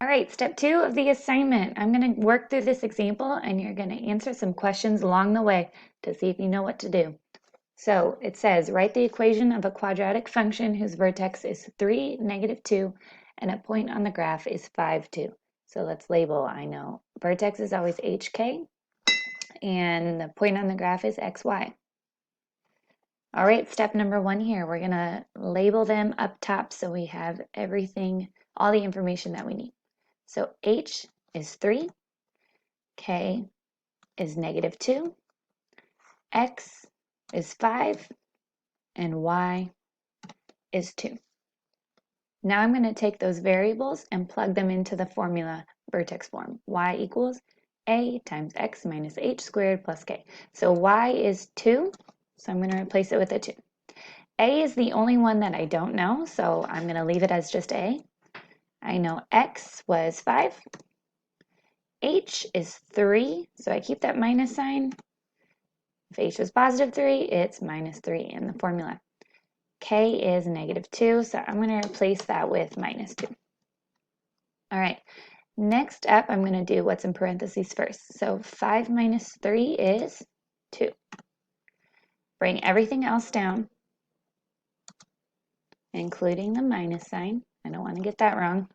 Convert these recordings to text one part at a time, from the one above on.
All right, step 2 of the assignment. I'm going to work through this example and you're going to answer some questions along the way to see if you know what to do. So it says, write the equation of a quadratic function whose vertex is 3, -2, and a point on the graph is 5, 2. So let's label, I know vertex is always HK, and the point on the graph is XY. All right, step number 1 here. We're going to label them up top so we have everything, all the information that we need. So H is 3, K is -2, X is 5, and Y is 2. Now I'm going to take those variables and plug them into the formula vertex form. Y equals A times X minus H squared plus K. So Y is 2, so I'm going to replace it with a 2. A is the only one that I don't know, so I'm going to leave it as just A. I know X was 5. H is 3, so I keep that minus sign. If H was positive 3, it's -3 in the formula. K is -2, so I'm going to replace that with -2. All right, next up, I'm going to do what's in parentheses first. So 5 minus 3 is 2. Bring everything else down, including the minus sign. I don't want to get that wrong.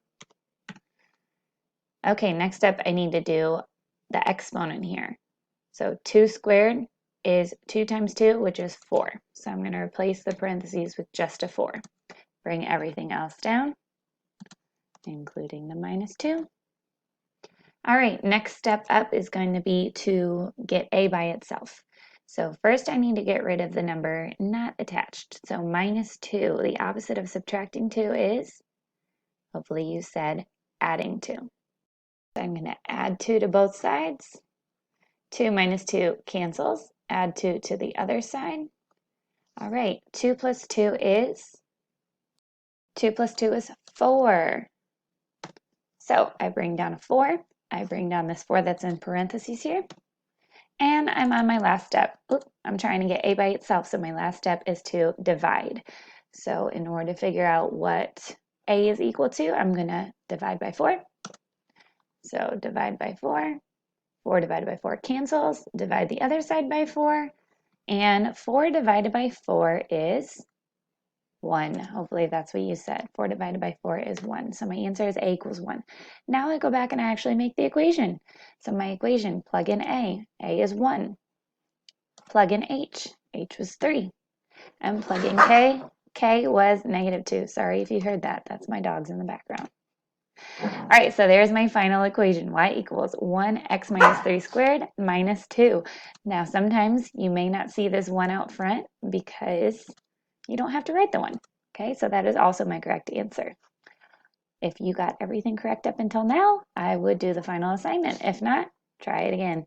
Okay, next up, I need to do the exponent here. So 2 squared is 2 times 2, which is 4. So I'm going to replace the parentheses with just a 4. Bring everything else down, including the -2. All right, next step up is going to be to get A by itself. So first I need to get rid of the number not attached. So -2, the opposite of subtracting 2 is, hopefully you said, adding 2. So I'm going to add 2 to both sides. 2 minus 2 cancels. Add 2 to the other side. All right, 2 plus 2 is 4. So I bring down a 4. I bring down this 4 that's in parentheses here. And I'm on my last step. Oop, I'm trying to get A by itself, so my last step is to divide. So in order to figure out what A is equal to, I'm going to divide by 4. So divide by 4. 4 divided by 4 cancels. Divide the other side by 4. And 4 divided by 4 is 1. Hopefully that's what you said. 4 divided by 4 is 1. So my answer is A equals 1. Now I go back and I actually make the equation. So my equation, plug in A. A is 1. Plug in H. H was 3. And plug in K. K was -2. Sorry if you heard that. That's my dogs in the background. All right, so there's my final equation. Y equals 1x minus 3 squared minus 2. Now, sometimes you may not see this 1 out front because you don't have to write the 1. Okay, so that is also my correct answer. If you got everything correct up until now, I would do the final assignment. If not, try it again.